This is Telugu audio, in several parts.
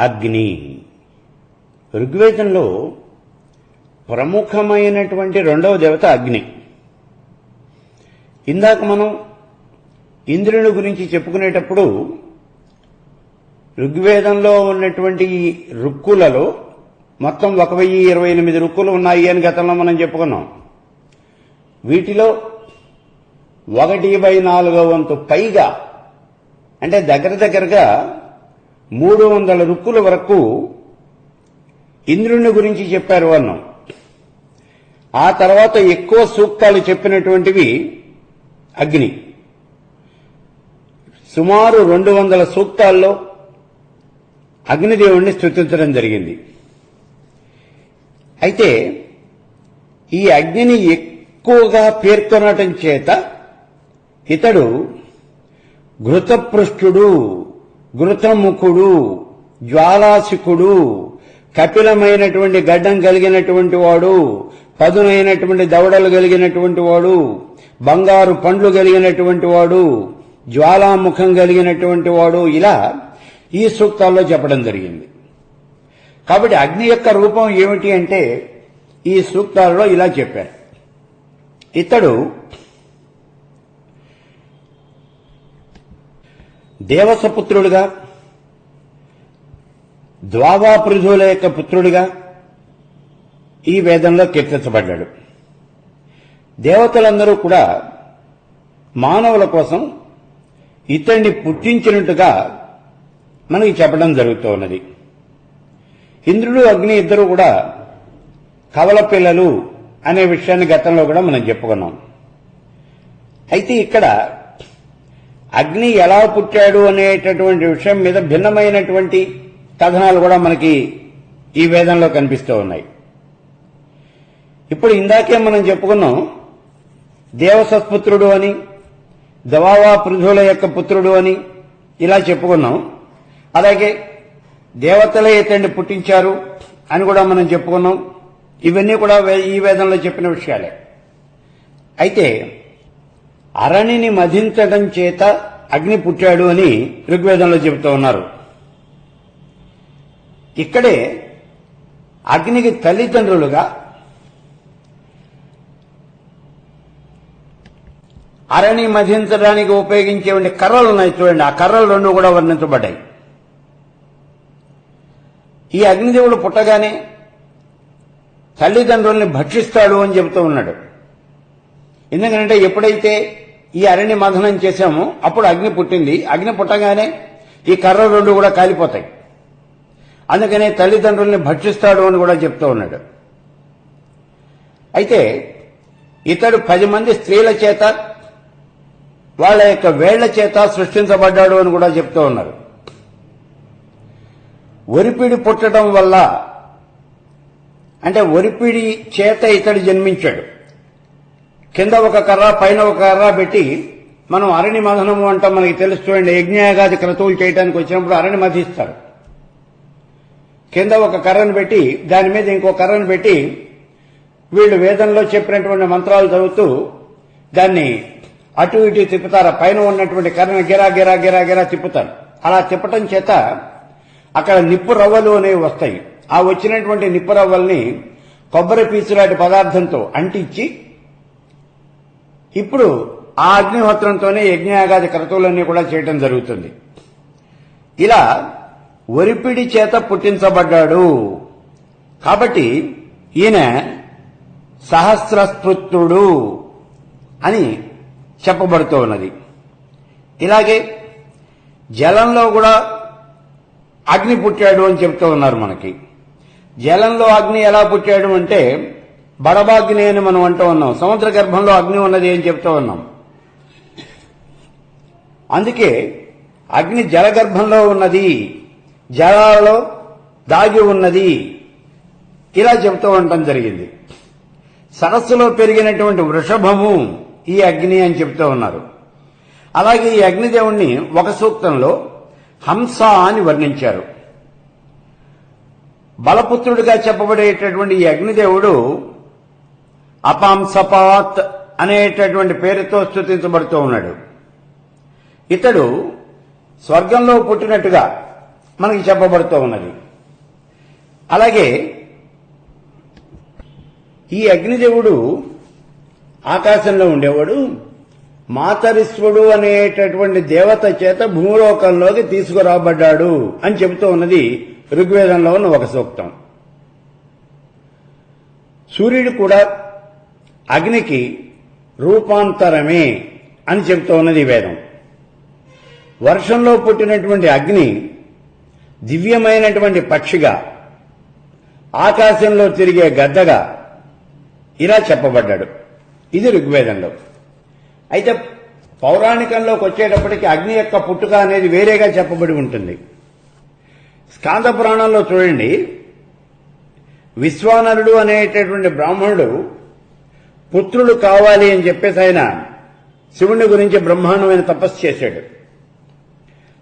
అగ్ని. ఋగ్వేదంలో ప్రముఖమైనటువంటి రెండవ దేవత అగ్ని. ఇందాక మనం ఇంద్రుని గురించి చెప్పుకునేటప్పుడు ఋగ్వేదంలో ఉన్నటువంటి రుక్కులలో మొత్తం 1028 రుక్కులు ఉన్నాయి అని గతంలో మనం చెప్పుకున్నాం. వీటిలో 1/4 వంతు పైగా, అంటే దగ్గరగా 300 రుక్కుల వరకు ఇంద్రుని గురించి చెప్పారు అన్నాం. ఆ తర్వాత ఎక్కువ సూక్తాలు చెప్పినటువంటివి అగ్ని. సుమారు 200 సూక్తాల్లో అగ్నిదేవుణ్ణి స్తుతించడం జరిగింది. అయితే ఈ అగ్నిని ఎక్కువగా పేర్కొనటం చేత ఇతడు ఘృతపృష్ఠుడు, ఘృతముఖుడు, జ్వాలాసికుడు, కపిలమైనటువంటి గడ్డం కలిగినటువంటి వాడు, పదునైనటువంటి దవడలు కలిగినటువంటి వాడు, బంగారు పండ్లు కలిగినటువంటి వాడు, జ్వాలాముఖం కలిగినటువంటి వాడు, ఇలా ఈ సూక్తాల్లో చెప్పడం జరిగింది. కాబట్టి అగ్ని యొక్క రూపం ఏమిటి అంటే ఈ సూక్తాలలో ఇలా చెప్పారు. ఇతడు దేవసపుత్రుడుగా, ద్వావాపృథుల యొక్క పుత్రుడిగా ఈ వేదంలో కీర్తించబడ్డాడు. దేవతలందరూ కూడా మానవుల కోసం ఇతన్ని పుట్టించినట్టుగా మనకి చెప్పడం జరుగుతూ ఉన్నది. ఇంద్రుడు, అగ్ని ఇద్దరు కూడా కవల పిల్లలు అనే విషయాన్ని గతంలో కూడా మనం చెప్పుకున్నాం. అయితే ఇక్కడ అగ్ని ఎలా పుట్టాడు అనేటటువంటి విషయం మీద భిన్నమైనటువంటి కథనాలు కూడా మనకి ఈ వేదంలో కనిపిస్తూ ఉన్నాయి. ఇప్పుడు ఇందాకే మనం చెప్పుకున్నాం దేవసత్పుత్రుడు అని, దవావా పృథుల యొక్క పుత్రుడు అని ఇలా చెప్పుకున్నాం. అలాగే దేవతలే ఇతన్ని పుట్టించారు అని కూడా మనం చెప్పుకున్నాం. ఇవన్నీ కూడా ఈ వేదంలో చెప్పిన విషయాలే. అయితే అరణిని మధించడం చేత అగ్ని పుట్టాడు అని ఋగ్వేదంలో చెబుతూ ఉన్నారు. ఇక్కడే అగ్నికి తల్లిదండ్రులుగా అరణి మధించడానికి ఉపయోగించే కర్రలు ఉన్నాయి చూడండి, ఆ కర్రలు రెండు కూడా వర్ణించబడ్డాయి. ఈ అగ్నిదేవుడు పుట్టగానే తల్లిదండ్రుల్ని భక్షిస్తాడు అని చెబుతూ ఉన్నాడు. ఎందుకంటే ఎప్పుడైతే ఈ అరణ్య మథనం చేశామో అప్పుడు అగ్ని పుట్టింది. అగ్ని పుట్టగానే ఈ కర్రలు రెండు కూడా కాలిపోతాయి. అందుకనే తల్లిదండ్రుల్ని భక్షిస్తాడు అని కూడా చెప్తూ ఉన్నాడు. అయితే ఇతడు 10 మంది స్త్రీల చేత, వాళ్ళ యొక్క వేళ్ల చేత సృష్టించబడ్డాడు అని కూడా చెప్తూ ఉన్నారు. ఒరిపిడి పుట్టడం వల్ల, అంటే ఒరిపిడి చేత ఇతడు జన్మించాడు. కింద ఒక కర్ర, పైన ఒక కర్ర పెట్టి మనం అరణి మథనము అంటాం. మనకి తెలుస్తుంది, యజ్ఞయాగాది క్రతువులు చేయడానికి వచ్చినప్పుడు అరణి మధిస్తారు. కింద ఒక కర్రను పెట్టి దాని మీద ఇంకో కర్రను పెట్టి వీళ్ళు వేదంలో చెప్పినటువంటి మంత్రాలు చదువుతూ దాన్ని అటు ఇటు తిప్పుతారు. పైన ఉన్నటువంటి కర్రను గిరా గిరా గిరా గిరా తిప్పుతారు. అలా తిప్పటం చేత అక్కడ నిప్పు రవ్వలు అనేవి వస్తాయి. ఆ వచ్చినటువంటి నిప్పు రవ్వల్ని కొబ్బరి పీచులాంటి పదార్థంతో అంటించి ఇప్పుడు ఆ అగ్నిహోత్రంతోనే యజ్ఞయాగాది క్రతువులన్నీ కూడా చేయటం జరుగుతుంది. ఇలా ఒరిపిడి చేత పుట్టించబడ్డాడు. కాబట్టి ఈయన సహస్రస్పృత్రుడు అని చెప్పబడుతూ ఉన్నది. ఇలాగే జలంలో కూడా అగ్ని పుట్టాడు అని చెప్తూ ఉన్నారు మనకి. జలంలో అగ్ని ఎలా పుట్టాడు అంటే బడబాగ్ని అని మనం అంటూ ఉన్నాం. సముద్ర గర్భంలో అగ్ని ఉన్నది అని చెప్తూ ఉన్నాం. అందుకే అగ్ని జలగర్భంలో ఉన్నది, జలాలలో దాగి ఉన్నది, ఇలా చెబుతూ ఉండటం జరిగింది. సరస్సులో పెరిగినటువంటి వృషభము ఈ అగ్ని అని చెప్తూ ఉన్నారు. అలాగే ఈ అగ్నిదేవుణ్ణి ఒక సూక్తంలో హంస అని వర్ణించారు. బలపుత్రుడిగా చెప్పబడేటటువంటి ఈ అగ్నిదేవుడు అపాంసపాత్ అనేటటువంటి పేరుతో స్తుతించబడుతూ ఉన్నాడు. ఇతడు స్వర్గంలో పుట్టినట్టుగా, మనకి చెప్పబడుతూ ఉన్నది. అలాగే ఈ అగ్నిదేవుడు ఆకాశంలో ఉండేవాడు మాతరిశ్వడు అనేటటువంటి దేవత చేత భూలోకంలోకి తీసుకురాబడ్డాడు అని చెబుతూ ఉన్నది ఋగ్వేదంలో ఉన్న ఒక సూక్తం. సూర్యుడు కూడా అగ్నికి రూపాంతరమే అని చెబుతూ ఉన్నది వేదం. వర్షంలో పుట్టినటువంటి అగ్ని దివ్యమైనటువంటి పక్షిగా, ఆకాశంలో తిరిగే గద్దగా ఇలా చెప్పబడ్డాడు. ఇది ఋగ్వేదంలో. అయితే పౌరాణికంలోకి వచ్చేటప్పటికి అగ్ని యొక్క పుట్టుక అనేది వేరేగా చెప్పబడి ఉంటుంది. స్కాంద పురాణంలో చూడండి, విశ్వానరుడు అనేటటువంటి బ్రాహ్మణుడు పుత్రుడు కావాలి అని చెప్పేసి ఆయన శివుని గురించి బ్రహ్మాండమైన తపస్సు చేశాడు.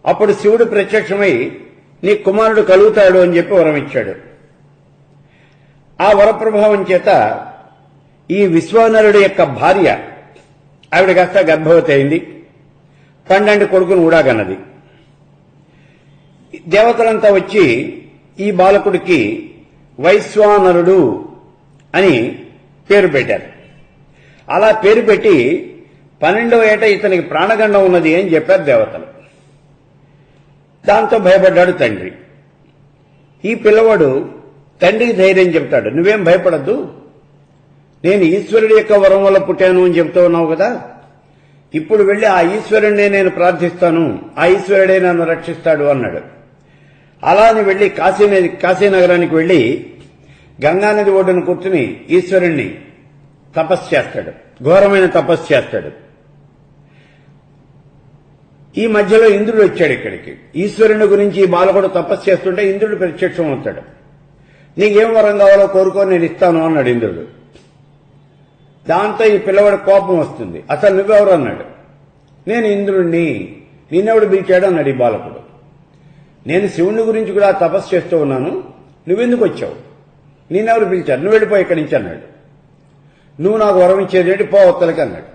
అప్పుడు శివుడు ప్రత్యక్షమై నీ కుమారుడు కలుగుతాడు అని చెప్పి వరం ఇచ్చాడు. ఆ వరప్రభావం చేత ఈ విశ్వానరుడి యొక్క భార్య ఆవిడ కాస్త గర్భవతి అయింది. 12 కొడుకును కూడా కన్నది. దేవతలంతా వచ్చి ఈ బాలకుడికి వైశ్వానరుడు అని పేరు పెట్టారు. అలా పేరు పెట్టి 12వ ఏట ఇతనికి ప్రాణగండం ఉన్నది అని చెప్పారు దేవతలు. దాంతో భయపడ్డాడు తండ్రి. ఈ పిల్లవాడు తండ్రికి ధైర్యం చెప్తాడు, నువ్వేం భయపడద్దు, నేను ఈశ్వరుడి యొక్క వరం వల్ల పుట్టాను అని చెప్తూ ఉన్నావు కదా, ఇప్పుడు వెళ్లి ఆ ఈశ్వరుడినే నేను ప్రార్థిస్తాను, ఆ ఈశ్వరుడే నన్ను రక్షిస్తాడు అన్నాడు. అలాని వెళ్లి కాశీనగరానికి వెళ్లి గంగానది ఒడ్డున కూర్చుని ఈశ్వరుణ్ణి తపస్సు చేస్తాడు, ఘోరమైన తపస్సు చేస్తాడు. ఈ మధ్యలో ఇంద్రుడు వచ్చాడు ఇక్కడికి. ఈశ్వరుని గురించి ఈ బాలకుడు తపస్సు చేస్తుంటే ఇంద్రుడు ప్రత్యక్షం అవుతాడు. నీకేం వరం కావాలో కోరుకో, నేను ఇస్తాను అన్నాడు ఇంద్రుడు. దాంతో ఈ పిల్లవాడి కోపం వస్తుంది. అసలు నువ్వెవరు అన్నాడు. నేను ఇంద్రుణ్ణి, నిన్నెవడు పిలిచాడు అన్నాడు ఈ బాలకుడు. నేను శివుని గురించి కూడా తపస్సు చేస్తూ ఉన్నాను, నువ్వెందుకు వచ్చావు, నిన్నెవరు పిలిచారు, నువ్వు వెళ్ళిపో ఇక్కడి నుంచి అన్నాడు. నువ్వు నాకు వరం ఇచ్చేదేంటి, పో ఉత్తలకి అన్నాడు.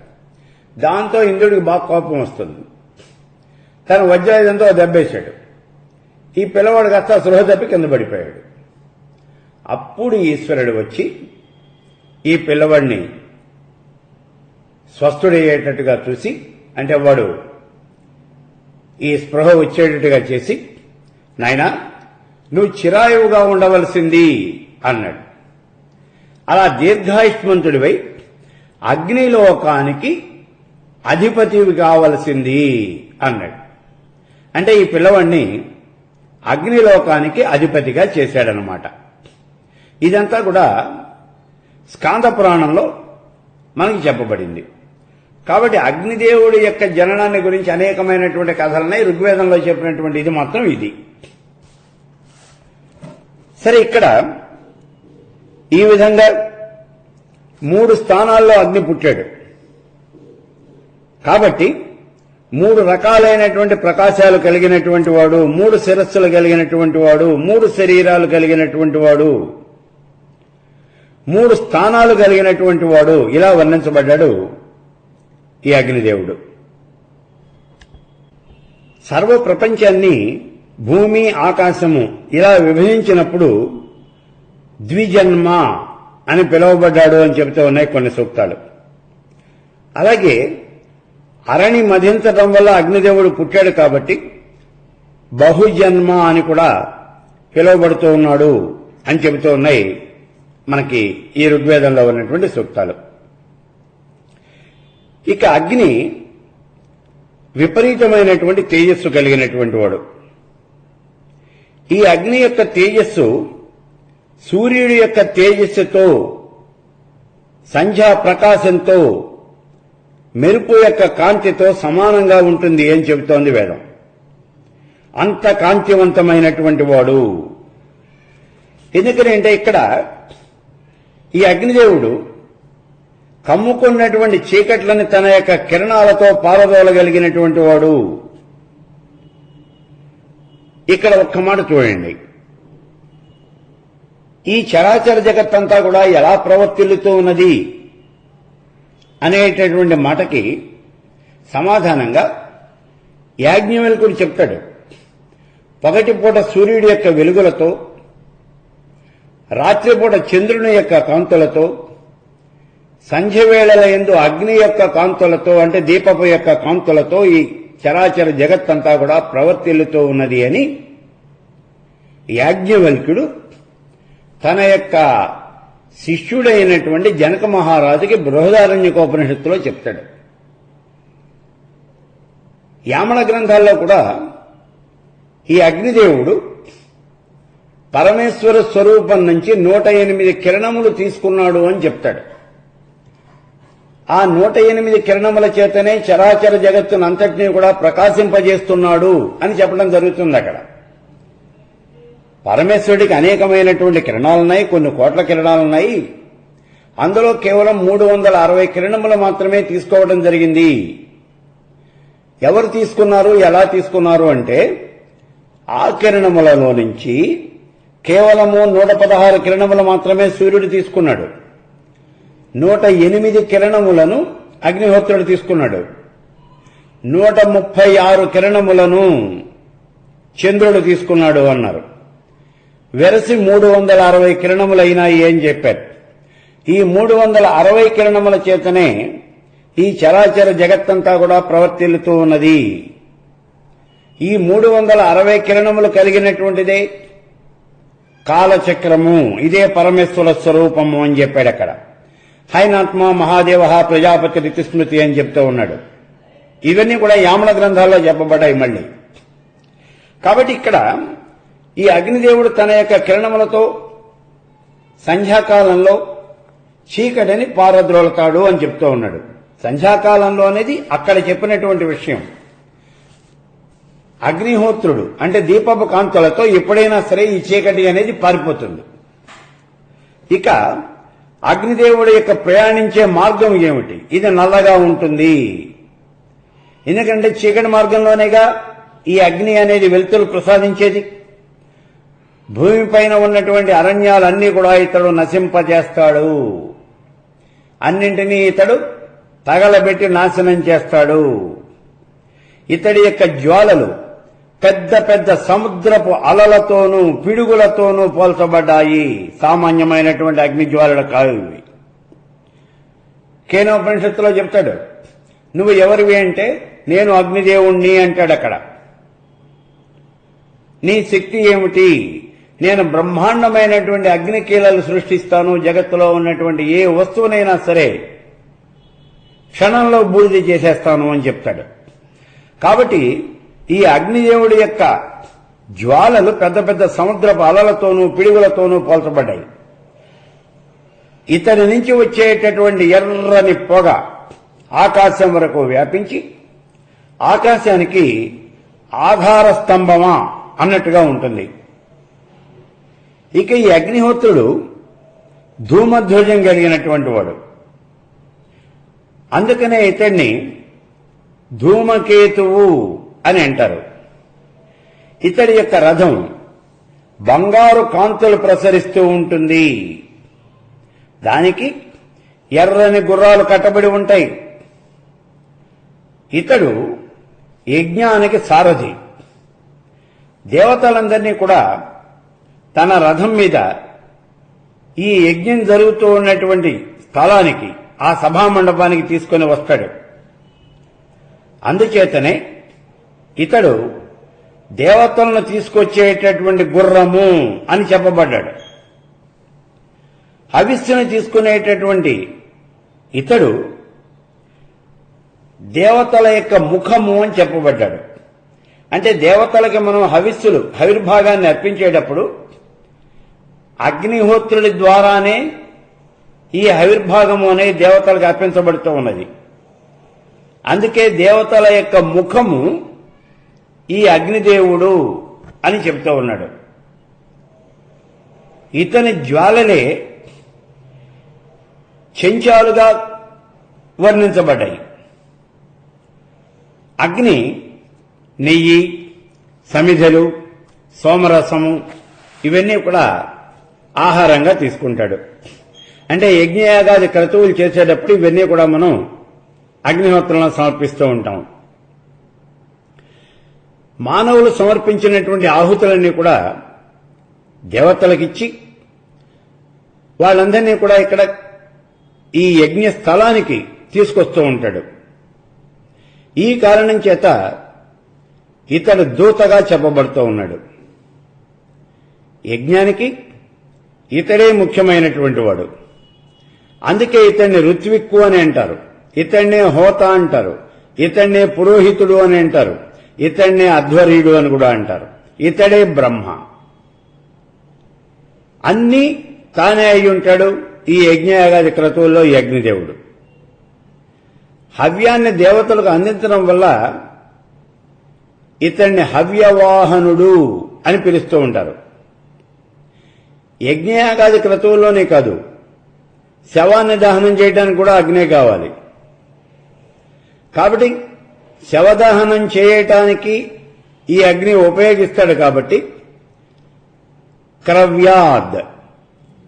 దాంతో ఇంద్రుడికి బాగా కోపం వస్తుంది. తన వజ్రాయుధంతో దెబ్బేశాడు. ఈ పిల్లవాడు కాస్త సృహ తప్పి కింద పడిపోయాడు. అప్పుడు ఈశ్వరుడు వచ్చి ఈ పిల్లవాడిని స్వస్థుడయ్యేటట్టుగా చూసి, అంటే వాడు ఈ స్పృహ వచ్చేటట్టుగా చేసి, నాయనా నువ్వు చిరాయువుగా ఉండవలసింది అన్నాడు. అలా దీర్ఘాయుష్మంతుడివై అగ్నిలోకానికి అధిపతివి కావలసింది అన్నాడు. అంటే ఈ పిల్లవాడిని అగ్నిలోకానికి అధిపతిగా చేశాడనమాట. ఇదంతా కూడా స్కాంద పురాణంలో మనకి చెప్పబడింది. కాబట్టి అగ్నిదేవుడి యొక్క జననాన్ని గురించి అనేకమైనటువంటి కథలున్నాయి. ఋగ్వేదంలో చెప్పినటువంటి ఇది మాత్రం ఇది. సరే, ఇక్కడ ఈ విధంగా 3 స్థానాల్లో అగ్ని పుట్టాడు. కాబట్టి 3 రకాలైనటువంటి ప్రకాశాలు కలిగినటువంటి వాడు, 3 శిరస్సులు కలిగినటువంటి వాడు, 3 శరీరాలు కలిగినటువంటి వాడు, 3 స్థానాలు కలిగినటువంటి వాడు, ఇలా వర్ణించబడ్డాడు ఈ అగ్నిదేవుడు. సర్వ ప్రపంచాన్ని భూమి ఆకాశము ఇలా విభజించినప్పుడు ద్విజన్మ అని పిలువబడ్డాడు అని చెబుతూ ఉన్నాయి కొన్ని సూక్తాలు. అలాగే అరణి మధించడం వల్ల అగ్నిదేవుడు పుట్టాడు కాబట్టి బహుజన్మ అని కూడా పిలువబడుతూ ఉన్నాడు అని చెబుతూ ఉన్నాయి మనకి ఈ ఋగ్వేదంలో ఉన్నటువంటి సూక్తాలు. ఇక అగ్ని విపరీతమైనటువంటి తేజస్సు కలిగినటువంటి వాడు. ఈ అగ్ని యొక్క తేజస్సు సూర్యుడి యొక్క తేజస్సుతో, సంధ్యా ప్రకాశంతో, మెరుపు యొక్క కాంతితో సమానంగా ఉంటుంది అని చెబుతోంది వేదం. అంత కాంతివంతమైనటువంటి వాడు. ఎందుకంటే ఇక్కడ ఈ అగ్నిదేవుడు కమ్ముకున్నటువంటి చీకట్లని తన యొక్క కిరణాలతో పారదోలగలిగినటువంటి వాడు. ఇక్కడ ఒక్క మాట చూడండి, ఈ చరాచర జగత్తంతా కూడా ఎలా ప్రవర్తిల్లుతూ ఉన్నది అనేటటువంటి మాటకి సమాధానంగా యాజ్ఞవల్కుడు చెప్తాడు. పగటిపూట సూర్యుడి యొక్క వెలుగులతో, రాత్రిపూట చంద్రుని యొక్క కాంతులతో, సంధ్యవేళల యందు అగ్ని యొక్క కాంతులతో అంటే దీపపు యొక్క కాంతులతో ఈ చరాచర జగత్తంతా కూడా ప్రవర్తిల్లుతూ ఉన్నది అని యాజ్ఞవల్క్యుడు తన యొక్క శిష్యుడైనటువంటి జనక మహారాజుకి బృహదారణ్యకోపనిషత్తులో చెప్తాడు. యామన గ్రంథాల్లో కూడా ఈ అగ్నిదేవుడు పరమేశ్వర స్వరూపం నుంచి 108 కిరణములు తీసుకున్నాడు అని చెప్తాడు. ఆ 108 కిరణముల చేతనే చరాచర జగత్తునంతటినీ కూడా ప్రకాశింపజేస్తున్నాడు అని చెప్పడం జరుగుతుంది. అక్కడ పరమేశ్వరుడికి అనేకమైనటువంటి కిరణాలున్నాయి, కొన్ని కోట్ల కిరణాలున్నాయి. అందులో కేవలం 360 కిరణములు మాత్రమే తీసుకోవడం జరిగింది. ఎవరు తీసుకున్నారు, ఎలా తీసుకున్నారు అంటే ఆ కిరణములలో నుంచి కేవలము 116 కిరణములు మాత్రమే సూర్యుడు తీసుకున్నాడు. 108 కిరణములను అగ్నిహోత్రుడు తీసుకున్నాడు. 136 కిరణములను చంద్రుడు తీసుకున్నాడు అన్నారు. వెరసి 360 కిరణములైనాయి అని చెప్పారు. ఈ 360 కిరణముల చేతనే ఈ చరాచర జగత్తంతా కూడా ప్రవర్తిల్లుతూ ఉన్నది. ఈ 360 కిరణములు కలిగినటువంటిదే కాలచక్రము, ఇదే పరమేశ్వర స్వరూపము అని చెప్పాడు. అక్కడ హైనాత్మ మహాదేవ ప్రజాపతి రితిస్మృతి అని చెప్తూ ఉన్నాడు. ఇవన్నీ కూడా యామన గ్రంథాల్లో చెప్పబడ్డాయి మళ్ళీ. కాబట్టి ఇక్కడ ఈ అగ్నిదేవుడు తన యొక్క కిరణములతో సంధ్యాకాలంలో చీకటిని పారద్రోలుతాడు అని చెప్తూ ఉన్నాడు. సంధ్యాకాలంలో అనేది అక్కడ చెప్పినటువంటి విషయం. అగ్నిహోత్రుడు అంటే దీపపు కాంతులతో ఎప్పుడైనా సరే ఈ చీకటి అనేది పారిపోతుంది. ఇక అగ్నిదేవుడి యొక్క ప్రయాణించే మార్గం ఏమిటి? ఇది నల్లగా ఉంటుంది. ఎందుకంటే చీకటి మార్గంలోనేగా ఈ అగ్ని అనేది వెలుతురు ప్రసాదించేది. భూమిపైన ఉన్నటువంటి అరణ్యాలన్నీ కూడా ఇతడు నశింపజేస్తాడు. అన్నింటినీ ఇతడు తగలబెట్టి నాశనం చేస్తాడు. ఇతడి యొక్క జ్వాలలు పెద్ద పెద్ద సముద్రపు అలలతోనూ పిడుగులతోనూ పోల్చబడ్డాయి. సామాన్యమైనటువంటి అగ్ని జ్వాలలు కావు ఇవి. కేనోపనిషత్తులో చెప్తాడు, నువ్వు ఎవరివి అంటే నేను అగ్నిదేవుణ్ణి అంటాడు. అక్కడ నీ శక్తి ఏమిటి? నేను బ్రహ్మాండమైనటువంటి అగ్నికీలలు సృష్టిస్తాను. జగత్తులో ఉన్నటువంటి ఏ వస్తువునైనా సరే క్షణంలో బూడిద చేసేస్తాను అని చెప్తాడు. కాబట్టి ఈ అగ్నిదేవుడి యొక్క జ్వాలలు పెద్ద పెద్ద సముద్రపు అలలతోనూ పిడుగులతోనూ పోల్చబడ్డాయి. ఇతని నుంచి వచ్చేటటువంటి ఎర్రని పొగ ఆకాశం వరకు వ్యాపించి ఆకాశానికి ఆధార స్తంభమా అన్నట్టుగా ఉంటుంది. ఇక ఈ అగ్నిహోత్రుడు ధూమధ్వజం కలిగినటువంటి వాడు. అందుకనే ఇతడిని ధూమకేతువు అని అంటారు. ఇతడి యొక్క రథం బంగారు కాంతులు ప్రసరిస్తూ ఉంటుంది. దానికి ఎర్రని గుర్రాలు కట్టబడి ఉంటాయి. ఇతడు యజ్ఞానికి సారథి. దేవతలందరినీ కూడా తన రథం మీద ఈ యజ్ఞం జరుగుతూ ఉన్నటువంటి స్థలానికి, ఆ సభామండపానికి తీసుకొని వస్తాడు. అందుచేతనే ఇతడు దేవతలను తీసుకొచ్చేటటువంటి గుర్రము అని చెప్పబడ్డాడు. హవిస్సును తీసుకునేటటువంటి ఇతడు దేవతల యొక్క ముఖము అని చెప్పబడ్డాడు. అంటే దేవతలకి మనం హవిర్భాగాన్ని అర్పించేటప్పుడు అగ్నిహోత్రుడి ద్వారానే ఈ హవిర్భాగము అనేది దేవతలకు అర్పించబడుతూ ఉన్నది. అందుకే దేవతల యొక్క ముఖము ఈ అగ్నిదేవుడు అని చెప్తూ ఉన్నాడు. ఇతని జ్వాలలే చెంచాలుగా వర్ణించబడ్డాయి. అగ్ని నెయ్యి, సమిధలు, సోమరసము ఇవన్నీ కూడా ఆహారంగా తీసుకుంటాడు. అంటే యజ్ఞయాగాది క్రతువులు చేసేటప్పుడు ఇవన్నీ కూడా మనం అగ్నిహోత్రంలో సమర్పిస్తూ ఉంటాం. మానవులు సమర్పించినటువంటి ఆహుతులన్నీ కూడా దేవతలకిచ్చి వాళ్ళందరినీ కూడా ఇక్కడ ఈ యజ్ఞ స్థలానికి తీసుకొస్తూ ఉంటాడు. ఈ కారణం చేత ఇతడు దూతగా చెప్పబడుతూ ఉన్నాడు. యజ్ఞానికి ఇతడే ముఖ్యమైనటువంటి వాడు. అందుకే ఇతన్ని ఋత్విక్కు అని అంటారు, ఇతన్నే హోత అంటారు, ఇతన్నే పురోహితుడు అని అంటారు, ఇతన్నే అధ్వర్యుడు అని కూడా అంటారు. ఇతడే బ్రహ్మ. అన్నీ తానే అయి ఉంటాడు ఈ యజ్ఞయాగాది క్రతువుల్లో ఈ అగ్నిదేవుడు. హవ్యాన్ని దేవతలకు అందించడం వల్ల ఇతన్ని హవ్యవాహనుడు అని పిలుస్తూ ఉంటారు. యజ్ఞయాగాది క్రతువుల్లోనే కాదు, శవాన్ని దహనం చేయడానికి కూడా అగ్నే కావాలి. కాబట్టి శవదహనం చేయటానికి ఈ అగ్ని ఉపయోగిస్తాడు. కాబట్టి క్రవ్యాద్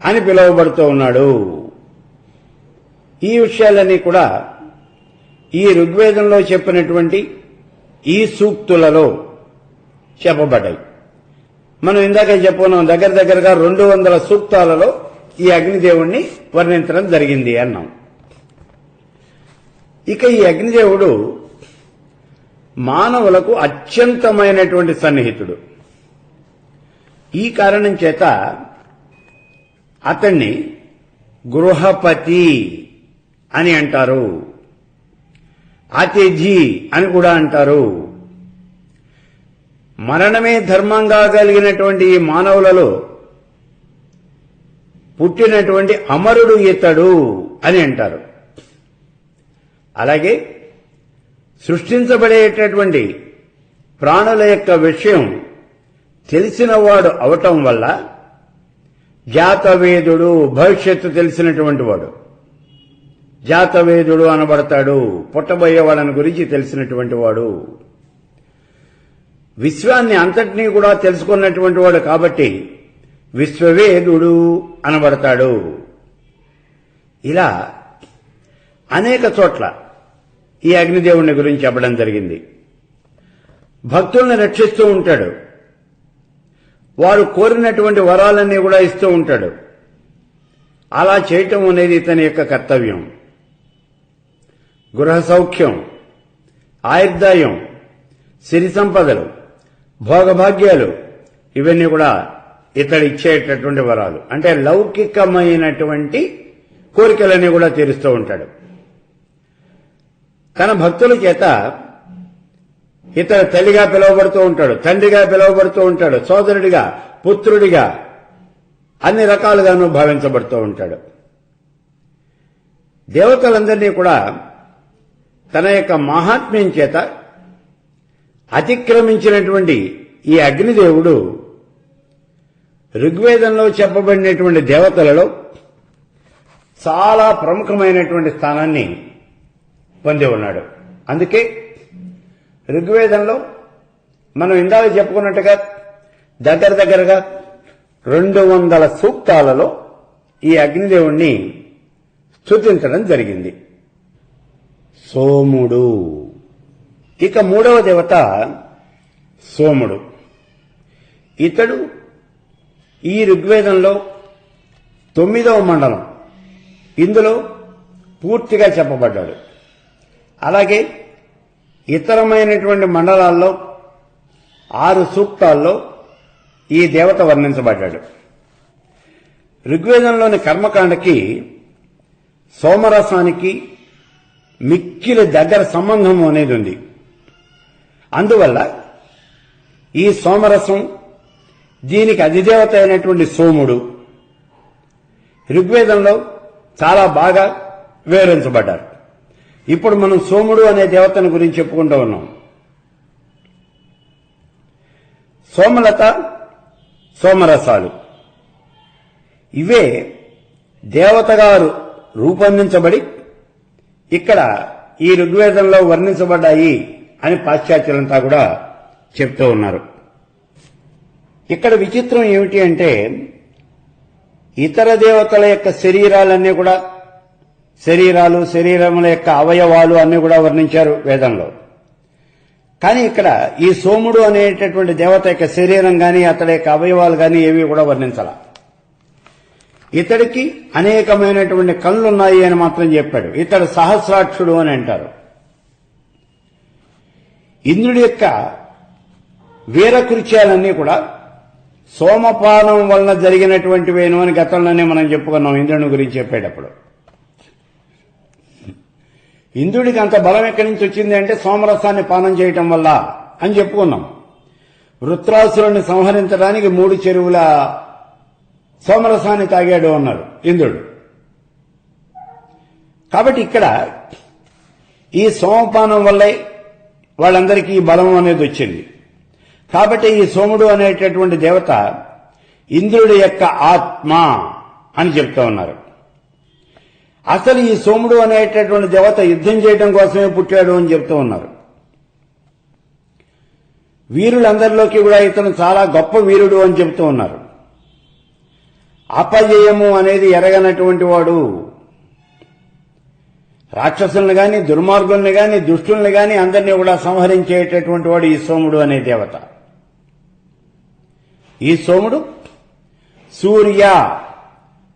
అని పిలువబడుతూ ఉన్నాడు. ఈ విషయాలన్నీ కూడా ఈ ఋగ్వేదంలో చెప్పినటువంటి ఈ సూక్తులలో చెప్పబడ్డాయి. మనం ఇందాక చెప్పుకున్నాం, దగ్గరగా 200 సూక్తాలలో ఈ అగ్నిదేవుణ్ణి వర్ణించడం జరిగింది అన్నాం. ఇక ఈ అగ్నిదేవుడు మానవులకు అత్యంతమైనటువంటి సన్నిహితుడు. ఈ కారణం చేత అతన్ని గృహపతి అని అంటారు, అతిథి అని కూడా అంటారు. మరణమే ధర్మంగా కలిగినటువంటి ఈ మానవులలో పుట్టినటువంటి అమరుడు ఇతడు అని అంటారు. అలాగే సృష్టించబడేటటువంటి ప్రాణుల యొక్క విషయం తెలిసినవాడు అవటం వల్ల జాతవేదుడు, భవిష్యత్తు తెలిసినటువంటి వాడు జాతవేదుడు అనబడతాడు. పుట్టబోయేవాడని గురించి తెలిసినటువంటి వాడు, విశ్వాన్ని అంతటినీ కూడా తెలుసుకున్నటువంటి వాడు కాబట్టి విశ్వవేదుడు అనబడతాడు. ఇలా అనేక చోట్ల ఈ అగ్నిదేవుని గురించి చెప్పడం జరిగింది. భక్తుల్ని రక్షిస్తూ ఉంటాడు, వారు కోరినటువంటి వరాలన్నీ కూడా ఇస్తూ ఉంటాడు. అలా చేయటం అనేది ఇతని యొక్క కర్తవ్యం. గృహ సౌఖ్యం, ఆయుర్దాయం, సిరి సంపదలు, భోగభాగ్యాలు ఇవన్నీ కూడా ఇతడు ఇచ్చేటటువంటి వరాలు. అంటే లౌకికమైనటువంటి కోరికలన్నీ కూడా తీరుస్తూ ఉంటాడు. తన భక్తుల చేత ఇతడు తల్లిగా పిలువబడుతూ ఉంటాడు, తండ్రిగా పిలువబడుతూ ఉంటాడు, సోదరుడిగా, పుత్రుడిగా అన్ని రకాలుగాను భావించబడుతూ ఉంటాడు. దేవతలందరినీ కూడా తన యొక్క మహాత్మ్యం చేత అతిక్రమించినటువంటి ఈ అగ్నిదేవుడు ఋగ్వేదంలో చెప్పబడినటువంటి దేవతలలో చాలా ప్రముఖమైనటువంటి స్థానాన్ని పొంది ఉన్నాడు. అందుకే ఋగ్వేదంలో మనం ఇందాక చెప్పుకున్నట్టుగా దగ్గరగా 200 సూక్తాలలో ఈ అగ్నిదేవుణ్ణి స్తుతించడం జరిగింది. సోముడు. ఇక 3వ దేవత సోముడు. ఇతడు ఈ ఋగ్వేదంలో 9వ మండలం ఇందులో పూర్తిగా చెప్పబడ్డాడు. అలాగే ఇతరమైనటువంటి మండలాల్లో 6 సూక్తాల్లో ఈ దేవత వర్ణించబడ్డాడు. ఋగ్వేదంలోని కర్మకాండకి సోమరసానికి మిక్కిలి దగ్గర సంబంధం అనేది ఉంది. అందువల్ల ఈ సోమరసం, దీనికి అధిదేవత అయినటువంటి సోముడు ఋగ్వేదంలో చాలా బాగా వివరించబడ్డారు. ఇప్పుడు మనం సోముడు అనే దేవతను గురించి చెప్పుకుంటూ ఉన్నాం. సోమలత, సోమరసాలు ఇవే దేవతగారు రూపొందించబడి ఇక్కడ ఈ ఋగ్వేదంలో వర్ణించబడ్డాయి అని పాశ్చాత్యులంతా కూడా చెప్తూ ఉన్నారు. ఇక్కడ విచిత్రం ఏమిటి అంటే ఇతర దేవతల యొక్క శరీరాలన్నీ కూడా, శరీరముల యొక్క అవయవాలు అన్నీ కూడా వర్ణించారు వేదంలో. కానీ ఇక్కడ ఈ సోముడు అనేటటువంటి దేవత యొక్క శరీరం గాని అతడి యొక్క అవయవాలు గాని ఏవి కూడా వర్ణించాల. ఇతడికి అనేకమైనటువంటి కళ్ళున్నాయి అని మాత్రం చెప్పాడు. ఇతడు సహస్రాక్షుడు అని అంటారు. ఇంద్రుడి యొక్క వీరకృత్యాలన్నీ కూడా సోమపానం వలన జరిగినటువంటివేను అని గతంలోనే మనం చెప్పుకున్నాం ఇంద్రుని గురించి చెప్పేటప్పుడు. ఇంద్రుడికి అంత బలం ఎక్కడి నుంచి వచ్చింది అంటే సోమరసాన్ని పానం చేయటం వల్ల అని చెప్పుకున్నాం. వృత్రాసురుని సంహరించడానికి 3 చెరువుల సోమరసాన్ని తాగాడు అన్నారు ఇంద్రుడు. కాబట్టి ఇక్కడ ఈ సోమపానం వల్లే వాళ్ళందరికీ ఈ బలం అనేది వచ్చింది. కాబట్టి ఈ సోముడు అనేటటువంటి దేవత ఇంద్రుడి యొక్క ఆత్మ అని చెప్తూ ఉన్నారు. అసలు ఈ సోముడు అనేటటువంటి దేవత యుద్ధం చేయడం కోసమే పుట్టాడు అని చెప్తూ ఉన్నారు. వీరులందరిలోకి కూడా ఇతను చాలా గొప్ప వీరుడు అని చెప్తూ ఉన్నారు. అపజయము అనేది ఎరగనటువంటి వాడు. రాక్షసుల్ని గాని దుర్మార్గుల్ని గాని దుష్టుల్ని గాని అందరినీ కూడా సంహరించేటటువంటి వాడు ఈ సోముడు అనే దేవత. ఈ సోముడు సూర్య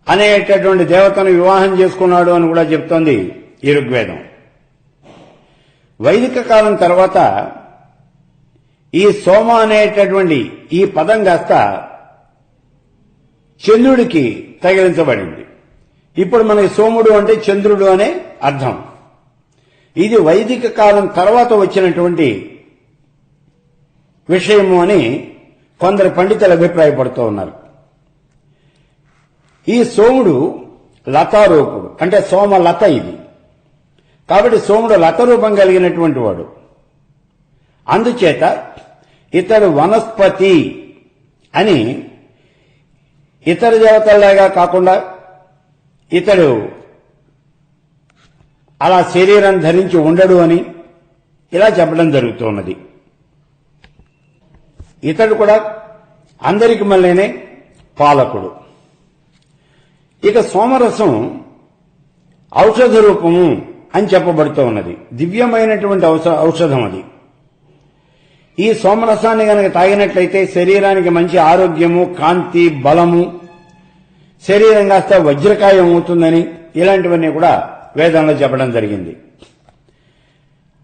అనేటటువంటి దేవతను వివాహం చేసుకున్నాడు అని కూడా చెప్తోంది ఈ ఋగ్వేదం. వైదిక కాలం తర్వాత ఈ సోమ అనేటటువంటి ఈ పదం కాస్త చంద్రుడికి తగిలించబడింది. ఇప్పుడు మనకి సోముడు అంటే చంద్రుడు అనే అర్థం. ఇది వైదిక కాలం తర్వాత వచ్చినటువంటి విషయము అని కొందరు పండితులు అభిప్రాయపడుతూ ఉన్నారు. ఈ సోముడు లతారూపుడు అంటే సోమలత ఇది. కాబట్టి సోముడు లత రూపం కలిగినటువంటి వాడు. అందుచేత ఇతడు వనస్పతి అని ఇతర దేవతల్లాగా కాకుండా ఇతడు అలా శరీరం ధరించి ఉండడు అని ఇలా చెప్పడం జరుగుతున్నది. ఇతడు కూడా అందరికి మళ్ళీనే పాలకుడు. ఇక సోమరసం ఔషధ రూపము అని చెప్పబడుతూ ఉన్నది. దివ్యమైనటువంటి ఔషధం అది. ఈ సోమరసాన్ని గనక తాగినట్లయితే శరీరానికి మంచి ఆరోగ్యము, కాంతి, బలము, శరీరం కాస్త వజ్రకాయం అవుతుందని ఇలాంటివన్నీ కూడా వేదంలో చెప్పడం జరిగింది.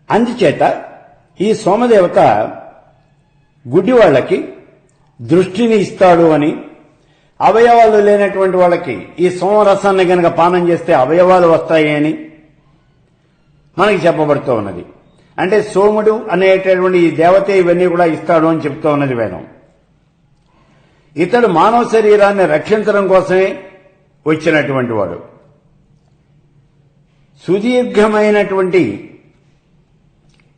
అందుచేత ఈ సోమదేవత గుడ్డి వాళ్ళకి దృష్టిని ఇస్తాడు అని, అవయవాలు లేనటువంటి వాళ్ళకి ఈ సోమరసాన్ని గనక పానం చేస్తే అవయవాలు వస్తాయి అని మనకి చెప్పబడుతూ ఉన్నది. అంటే సోముడు అనేటటువంటి ఈ దేవత ఇవన్నీ కూడా ఇస్తాడు అని చెప్తూ ఉన్నది వేదం. ఇతడు మానవ శరీరాన్ని రక్షించడం కోసమే వచ్చినటువంటి వాడు. సుదీర్ఘమైనటువంటి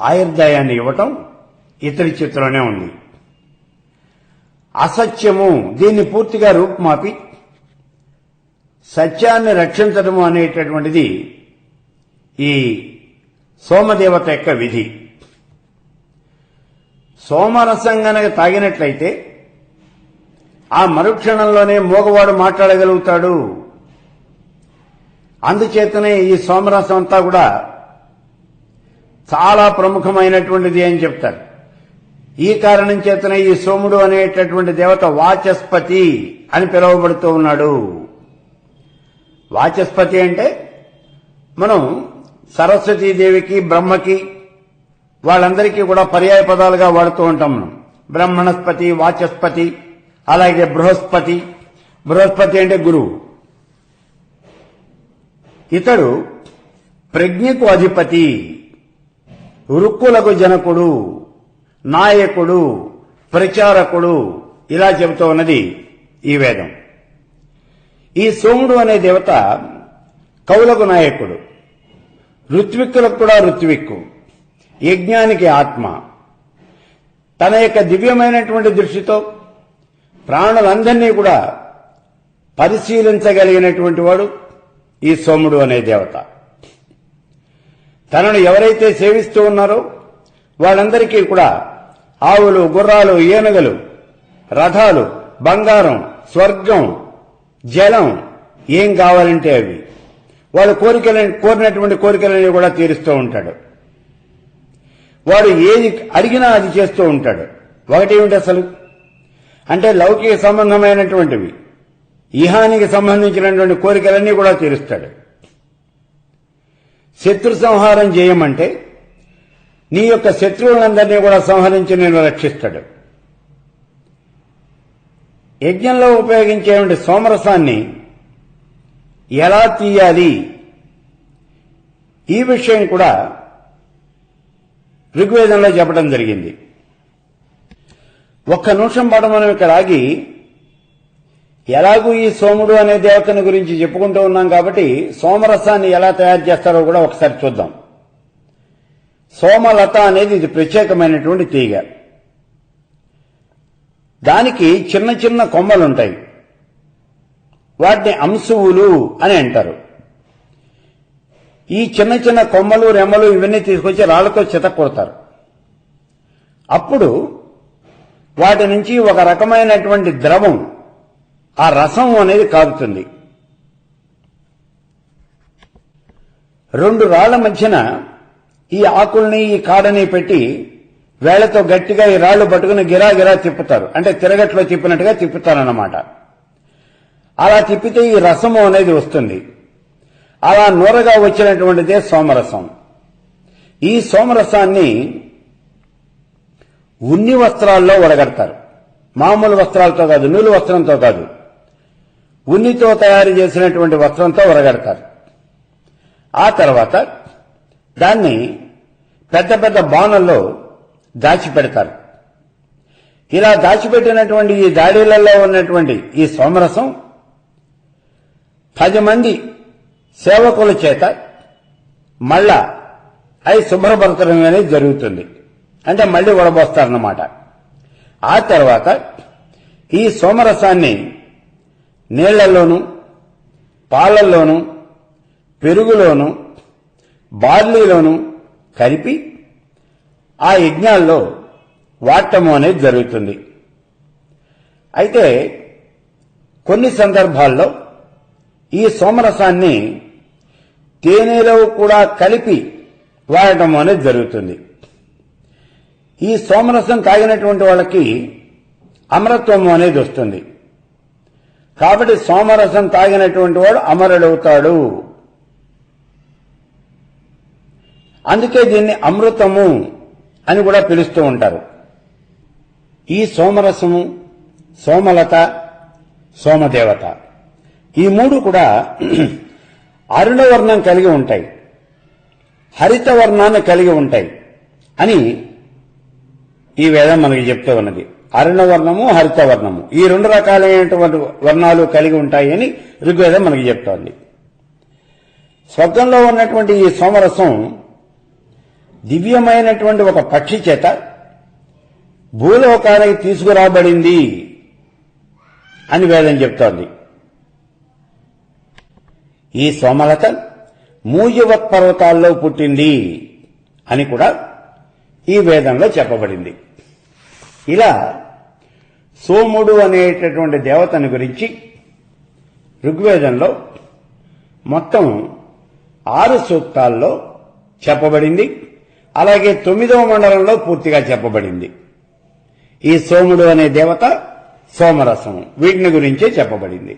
ఆయుర్దాయాన్ని ఇవ్వటం ఇతడి చేతిలోనే ఉంది. అసత్యము దీన్ని పూర్తిగా రూపుమాపి సత్యాన్ని రక్షించడము అనేటటువంటిది ఈ సోమదేవత యొక్క విధి. సోమరసం గనక తాగినట్లయితే ఆ మరుక్షణంలోనే మూగవాడు మాట్లాడగలుగుతాడు. అందుచేతనే ఈ సోమరసం అంతా కూడా చాలా ప్రముఖమైనటువంటిది అని చెప్తారు. ఈ కారణం చేతనే ఈ సోముడు అనేటటువంటి దేవత వాచస్పతి అని పిలువబడుతూ ఉన్నాడు. వాచస్పతి అంటే మనం సరస్వతీదేవికి, బ్రహ్మకి, వాళ్ళందరికీ కూడా పర్యాయ పదాలుగా వాడుతూ ఉంటాం మనం. బ్రహ్మణస్పతి, వాచస్పతి, అలాగే బృహస్పతి. బృహస్పతి అంటే గురువు. ఇతడు ప్రజ్ఞకు అధిపతి, రుక్కులకు జనకుడు, నాయకుడు, ప్రచారకుడు, ఇలా చెబుతూ ఉన్నది ఈ వేదం. ఈ సోముడు అనే దేవత కవులకు నాయకుడు, ఋత్విక్కులకు కూడా ఋత్విక్కు, యజ్ఞానికి ఆత్మ. తన యొక్క దివ్యమైనటువంటి దృష్టితో ప్రాణులందరినీ కూడా పరిశీలించగలిగినటువంటి వాడు ఈ సోముడు అనే దేవత. తనను ఎవరైతే సేవిస్తూ ఉన్నారో వాళ్ళందరికీ కూడా ఆవులు, గుర్రాలు, ఏనుగలు, రథాలు, బంగారం, స్వర్గం, జలం ఏం కావాలంటే అవి వాళ్ళు కోరినటువంటి కోరికలని కూడా తీరుస్తూ ఉంటాడు. వాడు ఏది అడిగినా అది చేస్తూ ఉంటాడు. ఒకటేమిటి అసలు అంటే లౌకిక సంబంధమైనటువంటివి, ఇహానికి సంబంధించినటువంటి కోరికలన్నీ కూడా తీరుస్తాడు. శత్రు సంహారం చేయమంటే నీ యొక్క శత్రువులందరినీ కూడా సంహరించి నేను రక్షిస్తాడు. యజ్ఞంలో ఉపయోగించేటువంటి సోమరసాన్ని ఎలా తీయాలి ఈ విషయం కూడా ఋగ్వేదంలో చెప్పడం జరిగింది. ఒక్క నిమిషం పాటు మనం ఇక్కడ ఆగి ఎలాగూ ఈ సోముడు అనే దేవతని గురించి చెప్పుకుంటూ ఉన్నాం కాబట్టి సోమరసాన్ని ఎలా తయారు చేస్తారో కూడా ఒకసారి చూద్దాం. సోమలత అనేది ఇది ప్రత్యేకమైనటువంటి తీగ. దానికి చిన్న చిన్న కొమ్మలుంటాయి. వాటిని అంశువులు అని అంటారు. ఈ చిన్న చిన్న కొమ్మలు రెమ్మలు ఇవన్నీ తీసుకొచ్చి రాళ్లతో చితక్కొడతారు. అప్పుడు వాటి నుంచి ఒక రకమైనటువంటి ద్రవం, ఆ రసం అనేది కారుతుంది. రెండు రాళ్ల మధ్యన ఈ ఆకుల్ని ఈ కాడని పెట్టి వేళ్లతో గట్టిగా ఈ రాళ్లు పట్టుకుని గిరా తిప్పుతారు. అంటే తిరగట్లో తిప్పినట్టుగా తిప్పుతారన్నమాట. అలా తిప్పితే ఈ రసము అనేది వస్తుంది. అలా నూరగా వచ్చినటువంటిదే సోమరసం. ఈ సోమరసాన్ని ఉన్ని వస్త్రాల్లో వడగడతారు. మామూలు వస్త్రాలతో కాదు, నూలు వస్త్రంతో కాదు, ఉన్నితో తయారు చేసినటువంటి వస్త్రంతో వడగడతారు. ఆ తర్వాత దాన్ని పెద్ద పెద్ద బాణల్లో దాచిపెడతారు. ఇలా దాచిపెట్టినటువంటి ఈ దాడిలలో ఉన్నటువంటి ఈ సోమరసం 10 మంది సేవకుల చేత మళ్ళా అవి శుభ్రపరచడం అనేది జరుగుతుంది. అంటే మళ్లీ వడబోస్తారన్నమాట. ఆ తర్వాత ఈ సోమరసాన్ని నీళ్లలోనూ, పాలల్లోనూ, పెరుగులోనూ, బార్లీలోనూ కలిపి ఆ యజ్ఞాల్లో వాడటము అనేది జరుగుతుంది. అయితే కొన్ని సందర్భాల్లో ఈ సోమరసాన్ని తేనెలో కూడా కలిపి వాడటం అనేది జరుగుతుంది. ఈ సోమరసం తాగినటువంటి వాళ్ళకి అమరత్వము అనేది వస్తుంది. కాబట్టి సోమరసం తాగినటువంటి వాడు అమరుడవుతాడు. అందుకే దీన్ని అమృతము అని కూడా పిలుస్తూ ఉంటారు. ఈ సోమరసము, సోమలత, సోమదేవత ఈ మూడు కూడా అరుణవర్ణం కలిగి ఉంటాయి, హరిత వర్ణాన్ని కలిగి ఉంటాయి అని ఈ వేదం మనకి చెప్తూ ఉన్నది. అరుణవర్ణము, హరితవర్ణము ఈ 2 రకాలైనటువంటి వర్ణాలు కలిగి ఉంటాయి అని ఋగ్వేదం మనకి చెప్తోంది. స్వర్గంలో ఉన్నటువంటి ఈ సోమరసం దివ్యమైనటువంటి ఒక పక్షి చేత భూలోకానికి తీసుకురాబడింది అని వేదం చెప్తోంది. ఈ సోమలత మూజవత్ పర్వతాల్లో పుట్టింది అని కూడా ఈ వేదంలో చెప్పబడింది. ఇలా సోముడు అనేటటువంటి దేవతని గురించి ఋగ్వేదంలో మొత్తం 6 సూక్తాల్లో చెప్పబడింది. అలాగే 9వ మండలంలో పూర్తిగా చెప్పబడింది. ఈ సోముడు అనే దేవత, సోమరసం వీటిని గురించే చెప్పబడింది.